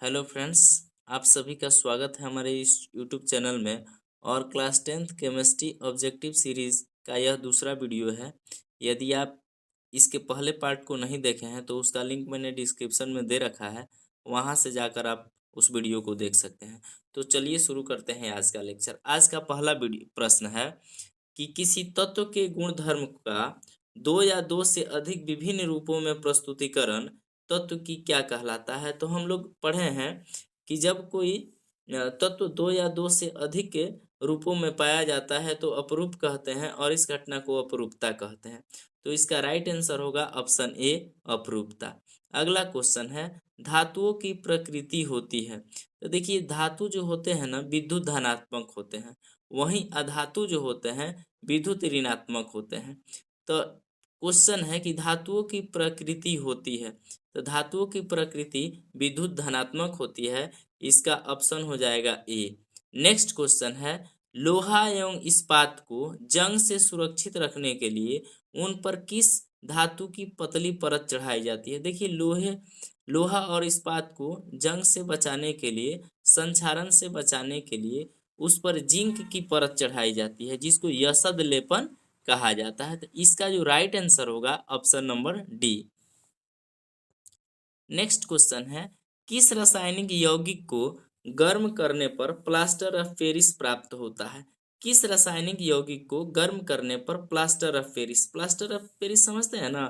Hello friends. आप सभी का स्वागत है हमारे इस यूट्यूब चैनल में। और class 10th chemistry objective series का यह दूसरा वीडियो है। यदि आप इसके पहले पार्ट को नहीं देखे हैं तो उसका लिंक मैंने डिस्क्रिप्शन में दे रखा है, वहां से जाकर आप उस वीडियो को देख सकते हैं। तो चलिए शुरू करते हैं आज का लेक्चर। आज का पहला वीडियो प्रश्न है कि किसी तत्व के गुण धर्म का दो या दो से अधिक विभिन्न रूपों में प्रस्तुतिकरण तत्व की क्या कहलाता है। तो हम लोग पढ़े हैं कि जब कोई तत्व दो या दो से अधिक के रूपों में पाया जाता है तो अपरूप कहते हैं और इस घटना को अपरूपता कहते हैं। तो इसका राइट आंसर होगा ऑप्शन ए, अपरूपता। अगला क्वेश्चन है, धातुओं की प्रकृति होती है। तो देखिए, धातु जो होते हैं ना विद्युत धनात्मक होते हैं, वहीं अधातु जो होते हैं विद्युत ऋणात्मक होते हैं। तो क्वेश्चन है कि धातुओं की प्रकृति होती है, तो धातुओं की प्रकृति विद्युत धनात्मक होती है। इसका ऑप्शन हो जाएगा ए। नेक्स्ट क्वेश्चन है, लोहा एवं इस्पात को जंग से सुरक्षित रखने के लिए उन पर किस धातु की पतली परत चढ़ाई जाती है। देखिए, लोहा और इस्पात को जंग से बचाने के लिए, संक्षारण से बचाने के लिए उस पर जिंक की परत चढ़ाई जाती है, जिसको यशद लेपन कहा जाता है। तो इसका जो राइट आंसर होगा option number D. Next question है, किस रासायनिक यौगिक को गर्म करने पर प्लास्टर ऑफ पेरिस प्राप्त होता है। किस रासायनिक यौगिक को गर्म करने पर प्लास्टर ऑफ पेरिस समझते हैं ना।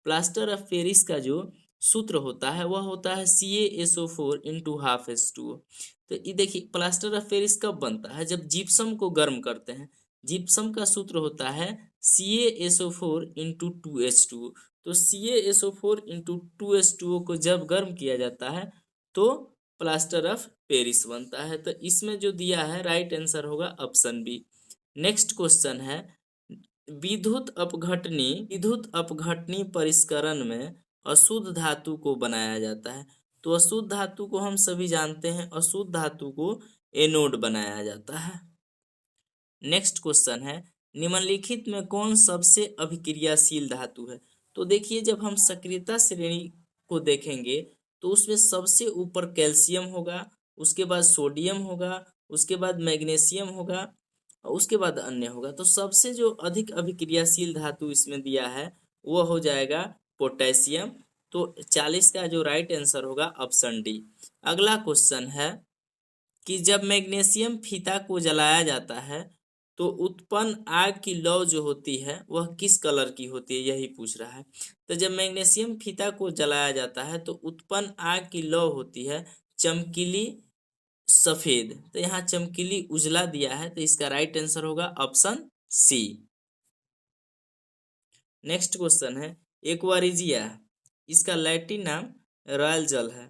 प्लास्टर ऑफ पेरिस का जो सूत्र होता है वह होता है CaSO4 × 12H2O। तो ये देखिए, प्लास्टर ऑफ पेरिस कब बनता है, जब जिप्सम को गर्म करते हैं। जिप्सम का सूत्र होता है CaSO4 × 2H2O। तो CaSO4 × 2H2O को जब गर्म किया जाता है तो प्लास्टर ऑफ पेरिस बनता है। तो इसमें जो दिया है राइट आंसर होगा ऑप्शन बी। नेक्स्ट क्वेश्चन है, विद्युत अपघटनी परिष्करण में अशुद्ध धातु को बनाया जाता है। तो अशुद्ध धातु को हम सभी जानते हैं, अशुद्ध धातु को एनोड बनाया जाता है। नेक्स्ट क्वेश्चन है, निम्नलिखित में कौन सबसे अभिक्रियाशील धातु है। तो देखिए, जब हम सक्रियता श्रेणी को देखेंगे तो उसमें सबसे ऊपर कैल्शियम होगा, उसके बाद सोडियम होगा, उसके बाद मैग्नीशियम होगा और उसके बाद अन्य होगा। तो सबसे जो अधिक अभिक्रियाशील धातु इसमें दिया है वो हो जाएगा पोटेशियम। तो 40 का जो राइट आंसर होगा ऑप्शन डी। अगला क्वेश्चन है कि जब मैग्नीशियम फीता को जलाया जाता है तो उत्पन्न आग की लौ जो होती है वह किस कलर की होती है, यही पूछ रहा है। तो जब मैग्नीशियम फीता को जलाया जाता है तो उत्पन्न आग की लौ होती है चमकीली सफेद। तो यहाँ चमकीली उजला दिया है, तो इसका राइट आंसर होगा ऑप्शन सी। नेक्स्ट क्वेश्चन है, एक्वारिजिया, इसका लैटिन नाम रॉयल जल है।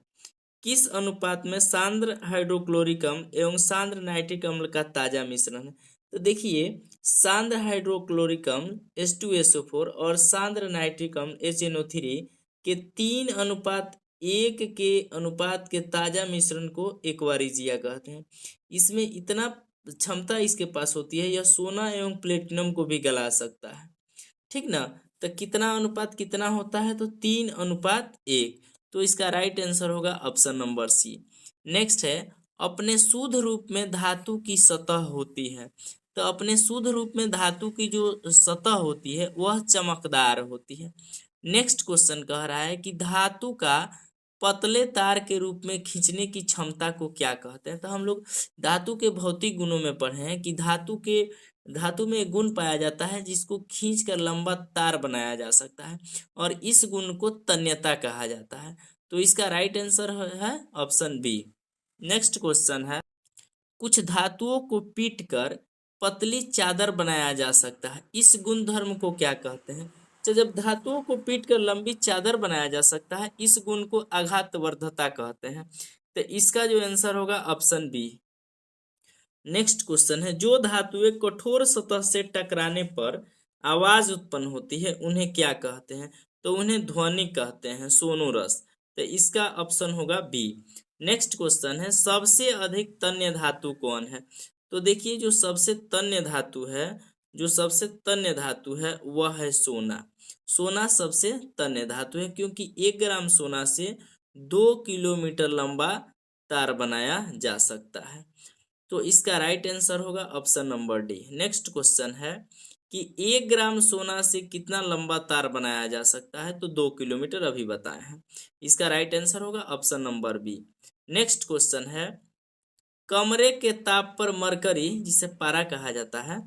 किस अनुपात में सांद्र हाइड्रोक्लोरिक अम्ल एवं सांद्र नाइट्रिक अम्ल का ताजा मिश्रण है। तो देखिए, सांद्र हाइड्रोक्लोरिक अम्ल H2SO4 और सांद्र नाइट्रिक अम्ल HNO3 के 3:1 के अनुपात के ताजा मिश्रण को एक्वारिजिया कहते हैं। इसमें इतना क्षमता इसके पास होती है, यह सोना एवं प्लेटिनम को भी गला सकता है, ठीक ना। तो कितना अनुपात कितना होता है, तो 3:1। तो इसका राइट आंसर होगा ऑप्शन नंबर सी। नेक्स्ट है, अपने शुद्ध रूप में धातु की सतह होती है। तो अपने शुद्ध रूप में धातु की जो सतह होती है वह चमकदार होती है। नेक्स्ट क्वेश्चन कह रहा है कि धातु का पतले तार के रूप में खींचने की क्षमता को क्या कहते हैं। तो हम लोग धातु के भौतिक गुणों में पढ़े हैं कि धातु में एक गुण पाया जाता है जिसको खींचकर लंबा तार बनाया जा सकता है और इस गुण को तन्यता कहा जाता है। तो इसका राइट आंसर है ऑप्शन बी। नेक्स्ट क्वेश्चन है, कुछ धातुओं को पीटकर पतली चादर बनाया जा सकता है, इस गुण धर्म को क्या कहते हैं। तो जब धातुओं को पीटकर लंबी चादर बनाया जा सकता है, इस गुण को आघातवर्धता कहते हैं। तो इसका जो आंसर होगा ऑप्शन बी। नेक्स्ट क्वेश्चन है, जो धातुएं कठोर सतह से टकराने पर आवाज उत्पन्न होती है उन्हें क्या कहते हैं। तो उन्हें ध्वनि कहते हैं, सोनोरस। तो इसका ऑप्शन होगा बी। नेक्स्ट क्वेश्चन है, सबसे अधिक तन्य धातु कौन है। तो देखिए, जो सबसे तन्य धातु है वह है सोना। सोना सबसे तन्य धातु है क्योंकि 1 ग्राम सोना से 2 किलोमीटर लंबा तार बनाया जा सकता है। तो इसका राइट आंसर होगा option number D. Next question है कि 1 ग्राम सोना से कितना लंबा तार बनाया जा सकता है, तो 2 किलोमीटर अभी बताए हैं। इसका राइट आंसर होगा option number B. Next question है कमरे के ताप पर मरकरी, जिसे पारा कहा जाता है,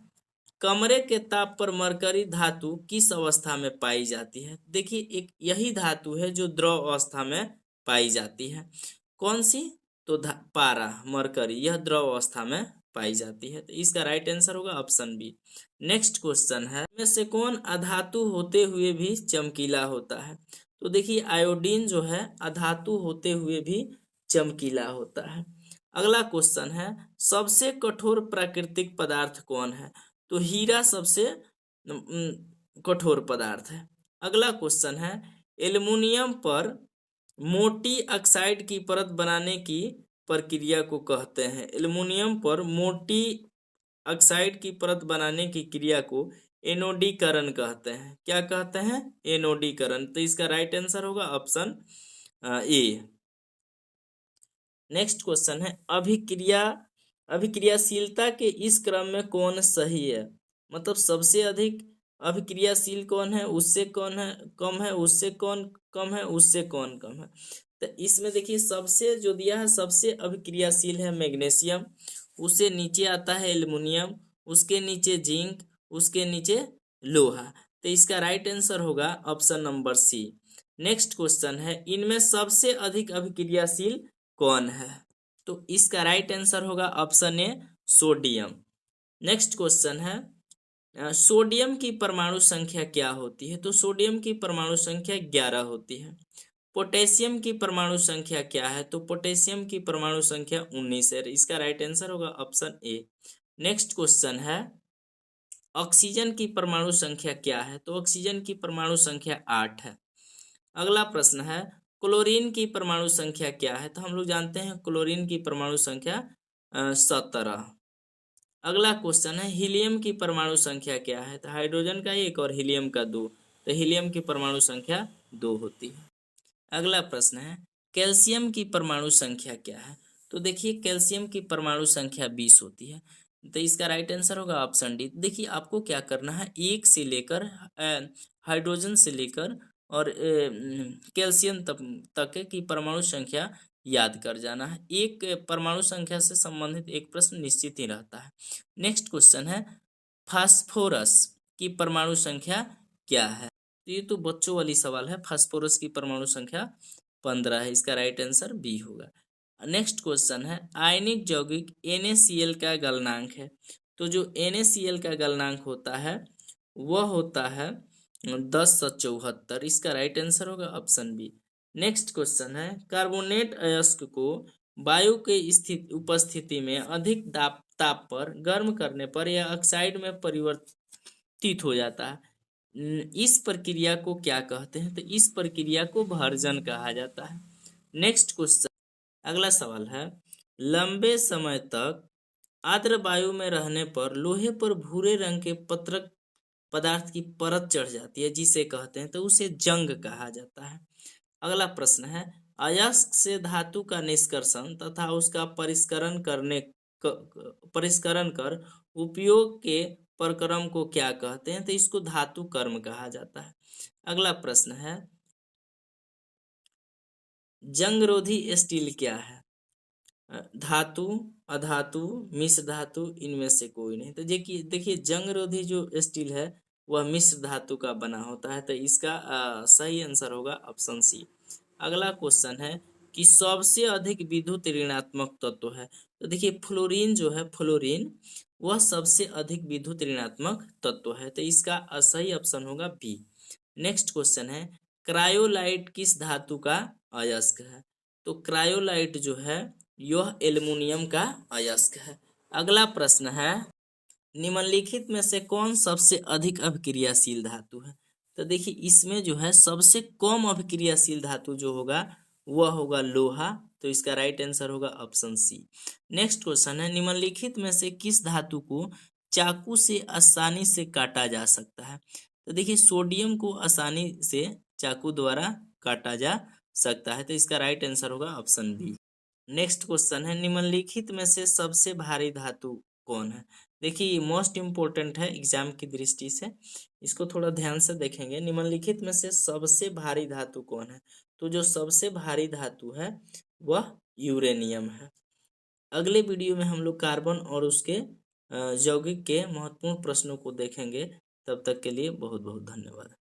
कमरे के ताप पर मरकरी धातु किस अवस्था में पाई जाती है? देखिए एक यही धातु है जो द्रव अवस्था में पाई जाती है। कौन सी? तो पारा मरकरी, यह द्रव अवस्था में पाई जाती है। तो इसका राइट आंसर होगा ऑप्शन बी। नेक्स्ट क्वेश्चन है में से कौन अधातु होते हुए भी चमकीला होता है? तो देखिए आयोडीन जो है अधातु होते हुए भी चमकीला होता है। अगला क्वेश्चन है सबसे कठोर प्राकृतिक पदार्थ कौन है? तो हीरा सबसे कठोर पदार्थ है। अगला क्वेश्चन है एल्युमिनियम पर मोटी ऑक्साइड की परत बनाने की प्रक्रिया को कहते हैं। एल्युमिनियम पर मोटी ऑक्साइड की परत बनाने की क्रिया को एनोडीकरण कहते हैं। क्या कहते हैं? एनोडीकरण। तो इसका राइट आंसर होगा ऑप्शन ए। नेक्स्ट क्वेश्चन है अभिक्रियाशीलता के इस क्रम में कौन सही है? मतलब सबसे अधिक अभिक्रियाशील कौन है, उससे कौन है कम है, उससे कौन कम है, उससे कौन कम है। तो इसमें देखिए सबसे जो दिया है सबसे अभिक्रियाशील है मैग्नीशियम, उससे नीचे आता है एल्युमिनियम, उसके नीचे जिंक, उसके नीचे लोहा। तो इसका राइट आंसर होगा option number C. Next question है इनमें सबसे अधिक अभिक्रियाशील कौन है? तो इसका राइट आंसर होगा option A sodium. Next question है सोडियम की परमाणु संख्या क्या होती है? तो सोडियम की परमाणु संख्या 11 होती है। पोटेशियम की परमाणु संख्या क्या है? तो पोटेशियम की परमाणु संख्या 19 है। इसका राइट आंसर होगा ऑप्शन ए। नेक्स्ट क्वेश्चन है ऑक्सीजन की परमाणु संख्या क्या है? तो ऑक्सीजन की परमाणु संख्या 8 है। अगला प्रश्न है क्लोरीन की परमाणु संख्या क्या है? तो हम लोग जानते हैं क्लोरीन की परमाणु संख्या 17। अगला क्वेश्चन है हीलियम की परमाणु संख्या क्या है? तो हाइड्रोजन का 1 और हीलियम का 2। तो हीलियम की परमाणु संख्या 2 होती है। अगला प्रश्न है कैल्शियम की परमाणु संख्या क्या है? तो देखिए कैल्शियम की परमाणु संख्या 20 होती है। तो इसका राइट आंसर होगा ऑप्शन डी। देखिए आपको क्या करना है, एक से लेकर हाइड्रोजन से लेकर और कैल्शियम तक की परमाणु संख्या याद कर जाना है। एक परमाणु संख्या से संबंधित एक प्रश्न निश्चित ही रहता है। नेक्स्ट क्वेश्चन है फास्फोरस की परमाणु संख्या क्या है? तो ये तो बच्चों वाली सवाल है। फास्फोरस की परमाणु संख्या 15 है। इसका राइट आंसर बी होगा। नेक्स्ट क्वेश्चन है आयनिक यौगिक NaCl का गलनांक है। तो जो NaCl का गलनांक होता है वह होता है 1074। इसका राइट आंसर होगा ऑप्शन बी। नेक्स्ट क्वेश्चन है कार्बोनेट अयस्क को वायु के उपस्थिति में अधिक ताप पर गर्म करने पर यह ऑक्साइड में परिवर्तित हो जाता है। इस प्रक्रिया को क्या कहते हैं? तो इस प्रक्रिया को भर्जन कहा जाता है। नेक्स्ट क्वेश्चन अगला सवाल है लंबे समय तक आर्द्र वायु में रहने पर लोहे पर भूरे रंग के पत्रक पदार्थ की परत चढ़ जाती है, जिसे कहते हैं तो उसे जंग कहा जाता है। अगला प्रश्न है अयस्क से धातु का निष्कर्षण तथा उसका परिष्करण कर उपयोग के प्रक्रम को क्या कहते हैं? तो इसको धातु कर्म कहा जाता है। अगला प्रश्न है जंगरोधी स्टील क्या है? धातु, अधातु, मिश्र धातु, इनमें से कोई नहीं। तो देखिए जंगरोधी जो स्टील है वह मिश्र धातु का बना होता है। तो इसका सही आंसर होगा ऑप्शन सी। अगला क्वेश्चन है कि सबसे अधिक विद्युत ऋणात्मक तत्व है। तो देखिए फ्लोरीन जो है फ्लोरीन वह सबसे अधिक विद्युत ऋणात्मक तत्व है। तो इसका सही ऑप्शन होगा बी। नेक्स्ट क्वेश्चन है क्रायोलाइट किस धातु का अयस्क है? तो क्रायोलाइट जो है यह एल्युमिनियम का अयस्क है। अगला प्रश्न है निम्नलिखित में से कौन सबसे अधिक अभिक्रियाशील धातु है? तो देखिए इसमें जो है सबसे कम अभिक्रियाशील धातु जो होगा वह होगा लोहा। तो इसका राइट आंसर होगा ऑप्शन सी। नेक्स्ट क्वेश्चन है निम्नलिखित में से किस धातु को चाकू से आसानी से काटा जा सकता है? तो देखिए सोडियम को आसानी से चाकू द्वारा काटा जा सकता है। तो इसका राइट आंसर होगा ऑप्शन बी। नेक्स्ट क्वेश्चन है, निम्नलिखित में से सबसे भारी धातु कौन है? देखिए ये मोस्ट इम्पोर्टेंट है एग्जाम की दृष्टि से, इसको थोड़ा ध्यान से देखेंगे। निम्नलिखित में से सबसे भारी धातु कौन है? तो जो सबसे भारी धातु है वह यूरेनियम है। अगले वीडियो में हम लोग कार्बन और उसके यौगिक के महत्वपूर्ण प्रश्नों को देखेंगे। तब तक के लिए बहुत बहुत धन्यवाद।